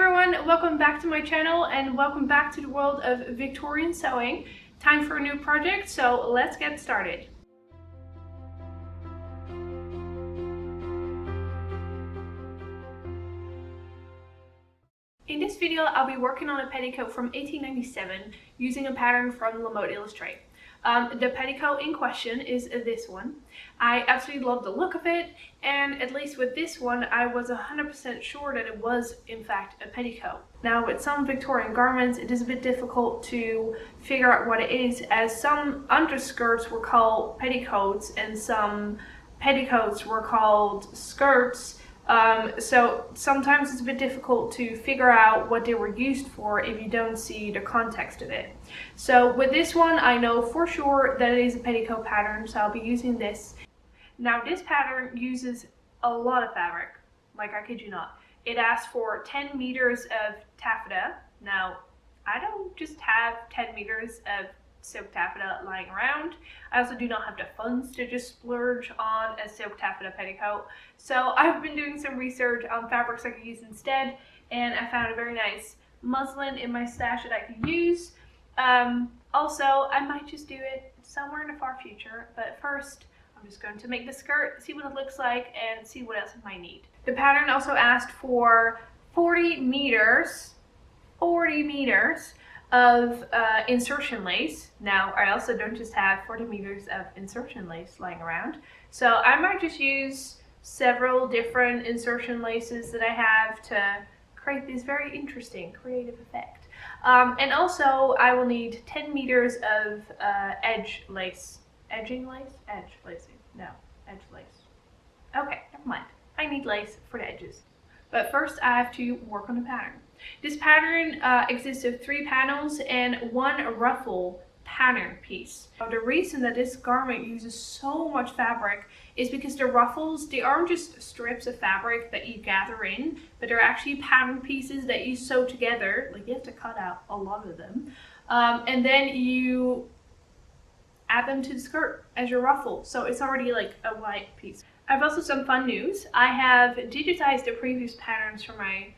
everyone, welcome back to my channel and welcome back to the world of Victorian sewing. Time for a new project, so let's get started. In this video, I'll be working on a petticoat from 1897 using a pattern from La Mode Illustrate. The petticoat in question is this one. I absolutely love the look of it, and at least with this one, I was 100% sure that it was in fact a petticoat. Now with some Victorian garments, it is a bit difficult to figure out what it is, as some underskirts were called petticoats and some petticoats were called skirts. So sometimes it's a bit difficult to figure out what they were used for if you don't see the context of it. So with this one, I know for sure that it is a petticoat pattern, so I'll be using this. Now this pattern uses a lot of fabric, like I kid you not. It asks for 10 meters of taffeta. Now, I don't just have 10 meters of silk taffeta lying around. I also do not have the funds to just splurge on a silk taffeta petticoat. So I've been doing some research on fabrics I could use instead, and I found a very nice muslin in my stash that I could use. Also, I might just do it somewhere in the far future, but first I'm just going to make the skirt, see what it looks like, and see what else I might need. The pattern also asked for 40 meters of insertion lace. Now I also don't just have 40 meters of insertion lace lying around, so I might just use several different insertion laces that I have to create this very interesting creative effect. And also I will need 10 meters of edge lace. Edging lace? Edge lacing. No, edge lace. Okay, never mind. I need lace for the edges. But first I have to work on the pattern. This pattern consists of 3 panels and 1 ruffle pattern piece. Now, the reason that this garment uses so much fabric is because the ruffles, they aren't just strips of fabric that you gather in, but they're actually pattern pieces that you sew together. Like, you have to cut out a lot of them. And then you add them to the skirt as your ruffle. So it's already like a white piece. I have also some fun news. I have digitized the previous patterns from my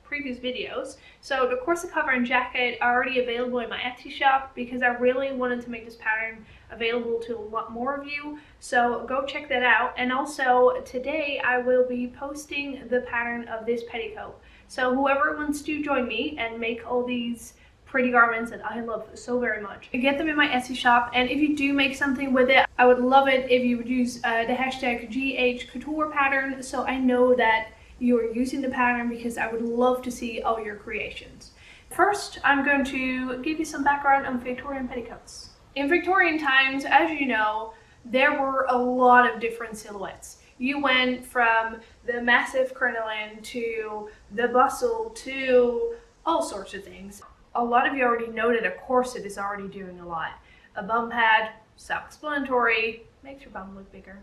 previous videos. So the corset cover and jacket are already available in my Etsy shop because I really wanted to make this pattern available to a lot more of you. So go check that out. And also today I will be posting the pattern of this petticoat. So whoever wants to join me and make all these pretty garments that I love so very much, get them in my Etsy shop. And if you do make something with it, I would love it if you would use the hashtag #GHCouturePattern, so I know that you are using the pattern, because I would love to see all your creations. First, I'm going to give you some background on Victorian petticoats. In Victorian times, as you know, there were a lot of different silhouettes. You went from the massive crinoline to the bustle to all sorts of things. A lot of you already know that a corset is already doing a lot. A bum pad, self-explanatory, makes your bum look bigger.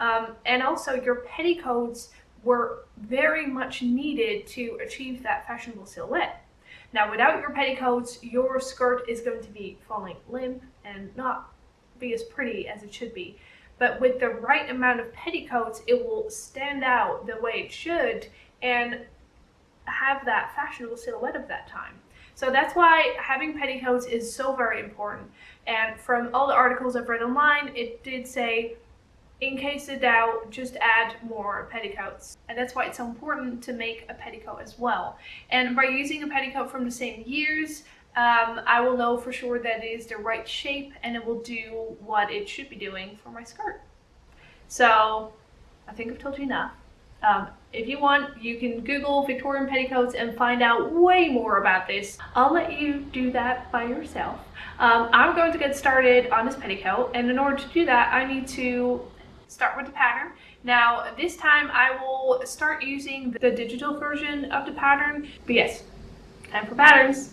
And also your petticoats were very much needed to achieve that fashionable silhouette. Now without your petticoats, your skirt is going to be falling limp and not be as pretty as it should be. But with the right amount of petticoats, it will stand out the way it should and have that fashionable silhouette of that time. So that's why having petticoats is so very important. And from all the articles I've read online, it did say, in case of doubt, just add more petticoats. And that's why it's so important to make a petticoat as well. And by using a petticoat from the same years, I will know for sure that it is the right shape and it will do what it should be doing for my skirt. So I think I've told you enough. If you want, you can Google Victorian petticoats and find out way more about this. I'll let you do that by yourself. I'm going to get started on this petticoat, and in order to do that, I need to start with the pattern. Now, this time I will start using the digital version of the pattern. But yes, time for patterns.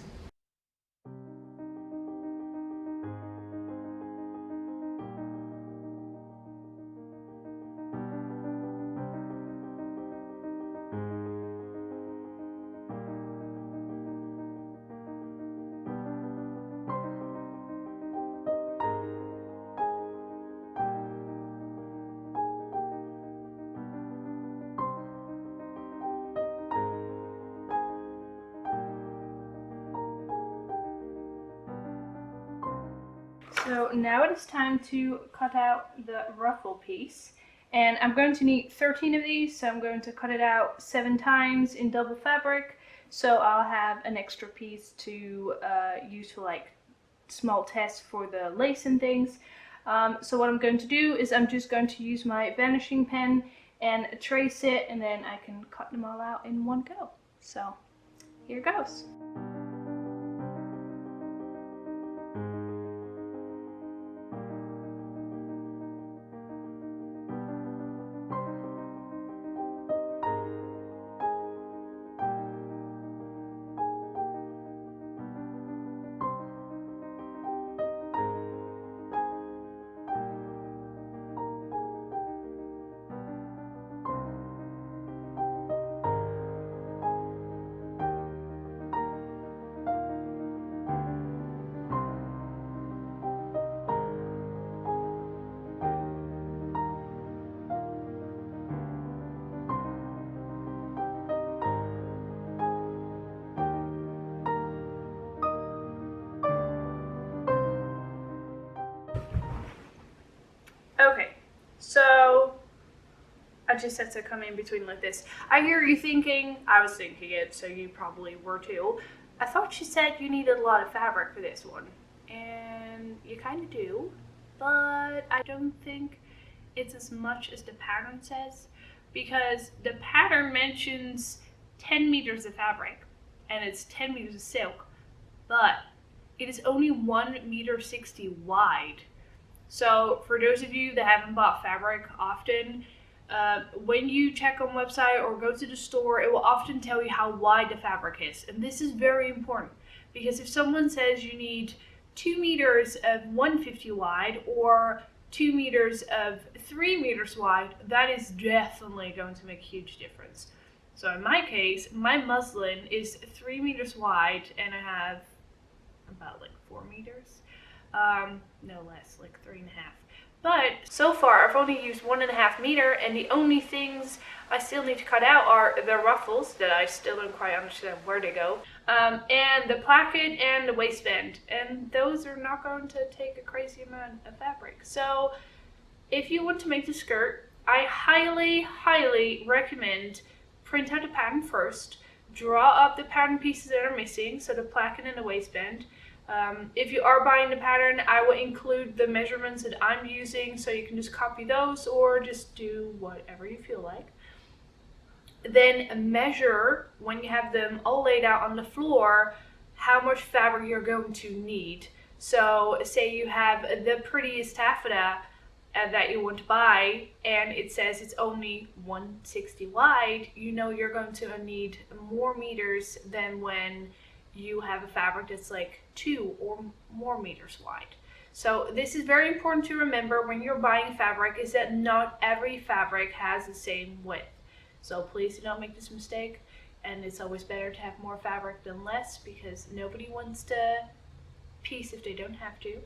So now it is time to cut out the ruffle piece. And I'm going to need 13 of these, so I'm going to cut it out 7 times in double fabric. So I'll have an extra piece to use for like small tests for the lace and things. So what I'm going to do is I'm just going to use my vanishing pen and trace it, and then I can cut them all out in one go. So here goes. Okay, so I just had to come in between like this. I hear you thinking, I was thinking it, so you probably were too. I thought she said you needed a lot of fabric for this one, and you kind of do, but I don't think it's as much as the pattern says, because the pattern mentions 10 meters of fabric, and it's 10 meters of silk, but it is only 1.60 meters wide. So for those of you that haven't bought fabric often, when you check on website or go to the store, it will often tell you how wide the fabric is. And this is very important, because if someone says you need 2 meters of 150 wide or 2 meters of 3 meters wide, that is definitely going to make a huge difference. So in my case, my muslin is 3 meters wide, and I have about like 4 meters. No less, like 3.5. But so far I've only used 1.5 meters, and the only things I still need to cut out are the ruffles that I still don't quite understand where they go, and the placket and the waistband, and those are not going to take a crazy amount of fabric. So if you want to make the skirt, I highly recommend print out the pattern first, draw up the pattern pieces that are missing, so the placket and the waistband. If you are buying the pattern, I will include the measurements that I'm using, so you can just copy those or just do whatever you feel like. Then measure, when you have them all laid out on the floor, how much fabric you're going to need. So say you have the prettiest taffeta that you want to buy, and it says it's only 160 wide, you know you're going to need more meters than when you have a fabric that's like 2 or more meters wide. So this is very important to remember when you're buying fabric, is that not every fabric has the same width. So please do not make this mistake, and it's always better to have more fabric than less, because nobody wants to piece if they don't have to.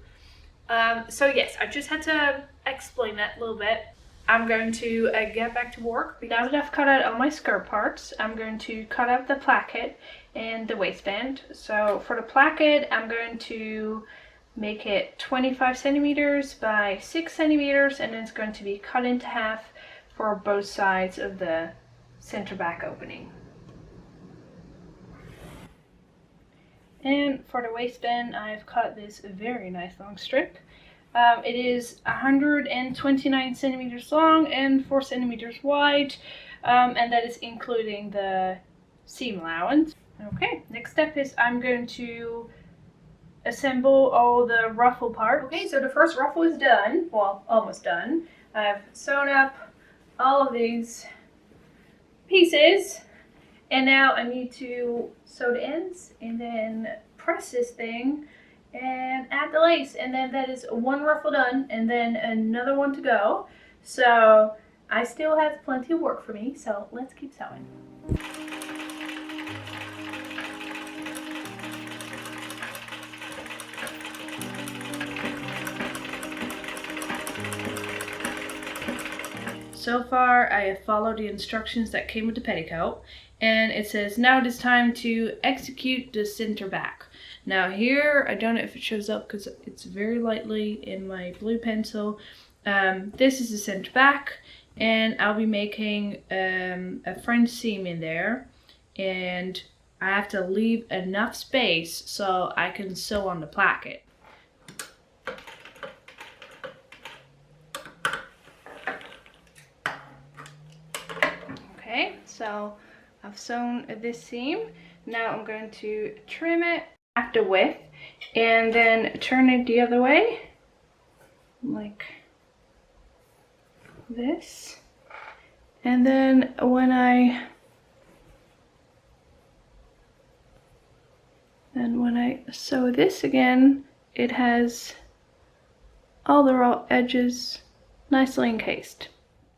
So yes, I just had to explain that a little bit. I'm going to get back to work. Now that I've cut out all my skirt parts, I'm going to cut out the placket and the waistband. So for the placket, I'm going to make it 25 centimeters by 6 centimeters, and it's going to be cut into half for both sides of the center back opening. And for the waistband, I've cut this very nice long strip. It is 129 centimeters long and 4 centimeters wide, and that is including the seam allowance. Okay, next step is I'm going to assemble all the ruffle parts. Okay, so the first ruffle is done, well, almost done. I've sewn up all of these pieces, and now I need to sew the ends and then press this thing and add the lace, and then that is one ruffle done and then another one to go. So I still have plenty of work for me, so let's keep sewing. so far I have followed the instructions that came with the petticoat, and it says now it is time to execute the center back. Now here, I don't know if it shows up because it's very lightly in my blue pencil. This is the center back, and I'll be making a French seam in there, and I have to leave enough space so I can sew on the placket. Okay, so I've sewn this seam. Now I'm going to trim it half the width and then turn it the other way like this. And then when I sew this again, it has all the raw edges nicely encased.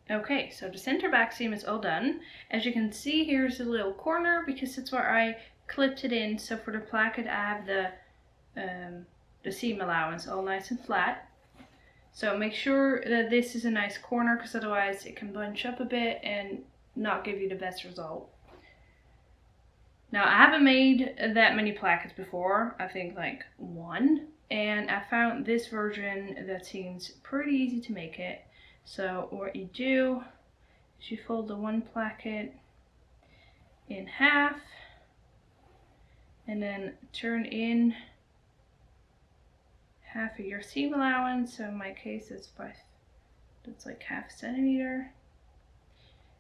Okay, so the center back seam is all done. As you can see, here's a little corner because it's where I clipped it in. So for the placket, I have the seam allowance all nice and flat. So make sure that this is a nice corner, because otherwise it can bunch up a bit and not give you the best result. Now, I haven't made that many plackets before. I think like one, and I found this version that seems pretty easy to make it. So what you do is you fold the one placket in half and then turn in half of your seam allowance. So in my case that's like half a centimeter.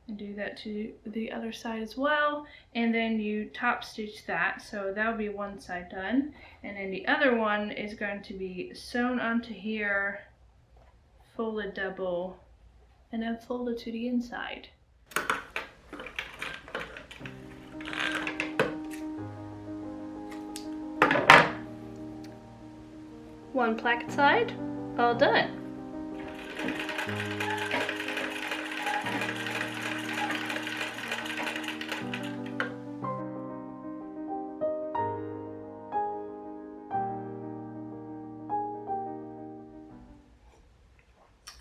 And do that to the other side as well. And then you top stitch that. So that'll be one side done. And then the other one is going to be sewn onto here, folded double, and then folded to the inside. One placket side, all done.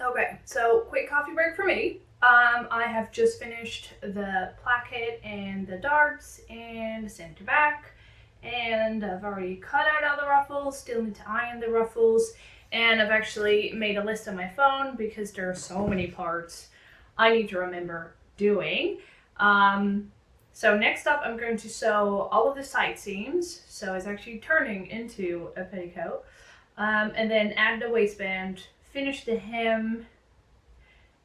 Okay, so quick coffee break for me. I have just finished the placket and the darts and the center back, and I've already cut out all the ruffles, still need to iron the ruffles, and I've actually made a list on my phone because there are so many parts I need to remember doing. So next up I'm going to sew all of the side seams, so it's actually turning into a petticoat, and then add the waistband, finish the hem,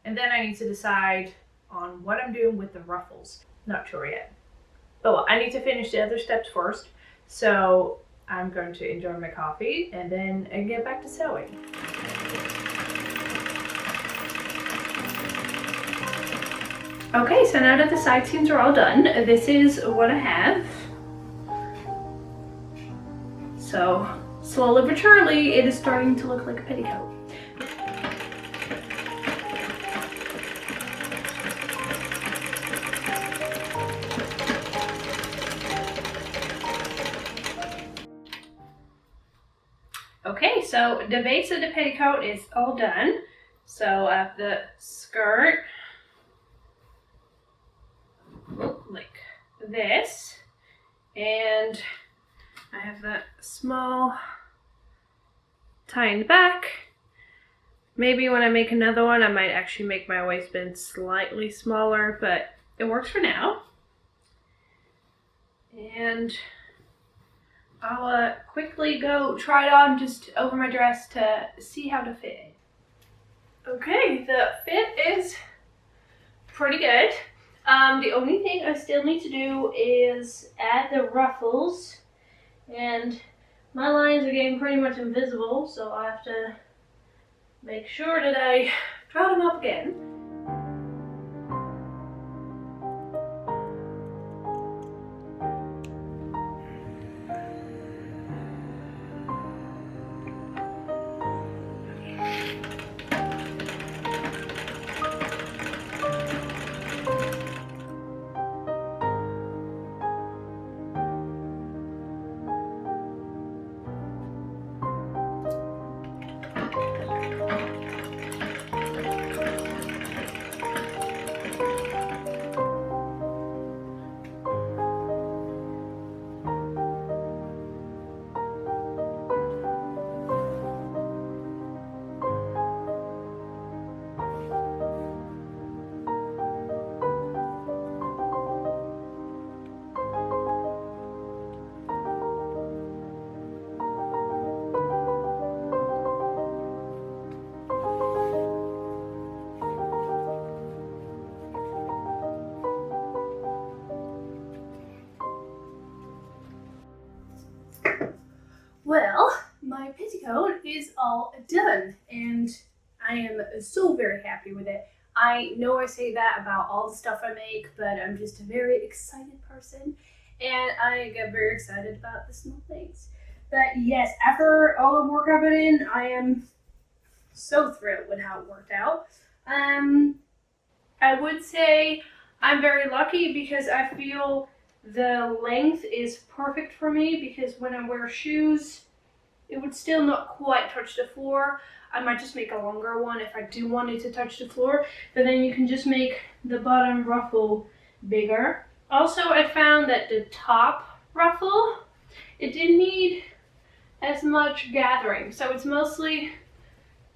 and then I need to decide on what I'm doing with the ruffles. Not sure yet. But well, I need to finish the other steps first, so I'm going to enjoy my coffee and then get back to sewing. Okay, so now that the side seams are all done, this is what I have. So slowly but surely, it is starting to look like a petticoat. Okay, so the base of the petticoat is all done. So I have the skirt, like this, and I have that small tie in the back. Maybe when I make another one, I might actually make my waistband slightly smaller, but it works for now. And I'll quickly go try it on just over my dress to see how to fit. Okay, the fit is pretty good. The only thing I still need to do is add the ruffles, and my lines are getting pretty much invisible, so I have to make sure that I draw them up again. Well, my petticoat is all done and I am so very happy with it. I know I say that about all the stuff I make, but I'm just a very excited person and I get very excited about the small things. But yes, after all the work I put in, I am so thrilled with how it worked out. I would say I'm very lucky because I feel the length is perfect for me, because when I wear shoes, it would still not quite touch the floor. I might just make a longer one if I do want it to touch the floor, but then you can just make the bottom ruffle bigger. Also, I found that the top ruffle, it didn't need as much gathering, so it's mostly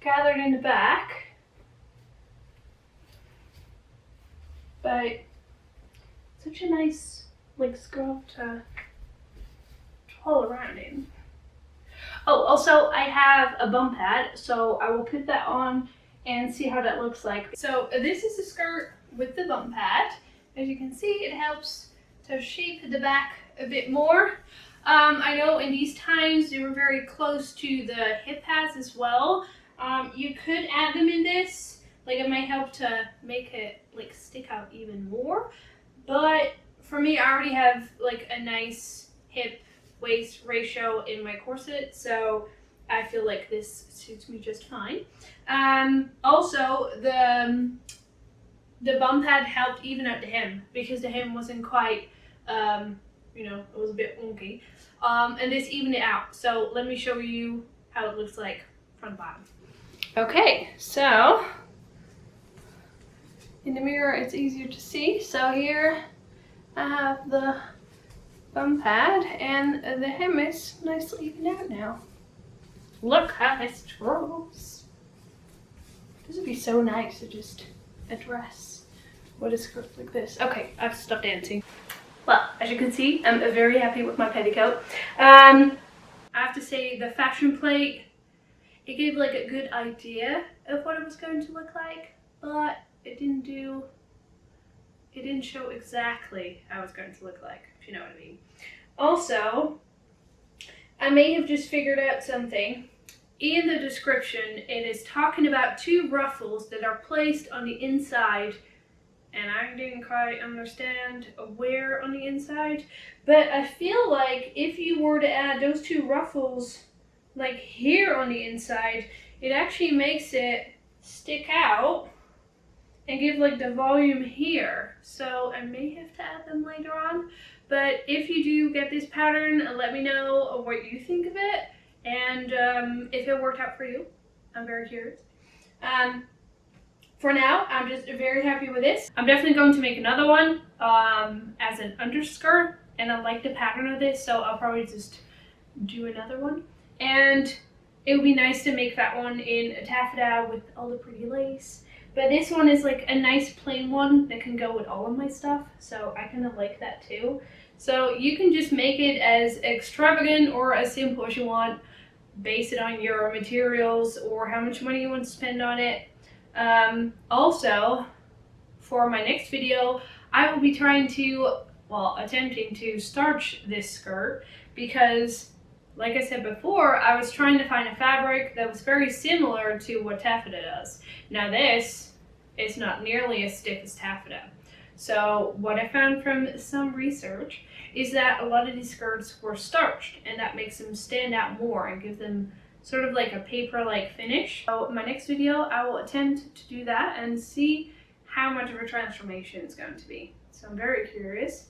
gathered in the back. But such a nice like scarf to twirl around in. Oh, also I have a bum pad, so I will put that on and see how that looks like. So this is the skirt with the bum pad. As you can see, it helps to shape the back a bit more. I know in these times they were very close to the hip pads as well. You could add them in this, like it might help to make it like stick out even more. But for me, I already have like a nice hip waist ratio in my corset, so I feel like this suits me just fine. Also, the bum pad helped even out the hem, because the hem wasn't quite, you know, it was a bit wonky. And this evened it out. So let me show you how it looks like front bottom. Okay, so in the mirror it's easier to see. So here I have the bum pad and the hem is nicely evened out now. Look how this twirls. This would be so nice to just address what a skirt like this. Okay, I've stopped dancing. Well, as you can see, I'm very happy with my petticoat. I have to say the fashion plate, it gave like a good idea of what it was going to look like, but it didn't show exactly how it's going to look like, if you know what I mean. Also, I may have just figured out something. In the description, it is talking about 2 ruffles that are placed on the inside, and I didn't quite understand where on the inside, but I feel like if you were to add those 2 ruffles like here on the inside, it actually makes it stick out and give like the volume here. So I may have to add them later on, but if you do get this pattern, let me know what you think of it, and if it worked out for you. I'm very curious. For now, I'm just very happy with this. I'm definitely going to make another one as an underskirt, and I like the pattern of this, so I'll probably just do another one. And it would be nice to make that one in a taffeta with all the pretty lace. But this one is like a nice plain one that can go with all of my stuff, so I kind of like that too. So you can just make it as extravagant or as simple as you want. Base it on your materials or how much money you want to spend on it. Also, for my next video, I will be attempting to starch this skirt, because like I said before, I was trying to find a fabric that was very similar to what taffeta does. Now this is not nearly as stiff as taffeta. So what I found from some research is that a lot of these skirts were starched, and that makes them stand out more and give them sort of like a paper-like finish. So in my next video, I will attempt to do that and see how much of a transformation it's going to be. So I'm very curious.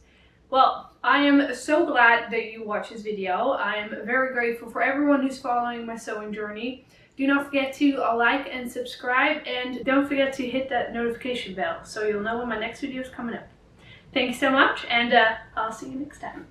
Well, I am so glad that you watched this video. I am very grateful for everyone who's following my sewing journey. Do not forget to like and subscribe, and don't forget to hit that notification bell so you'll know when my next video is coming up. Thank you so much, and I'll see you next time.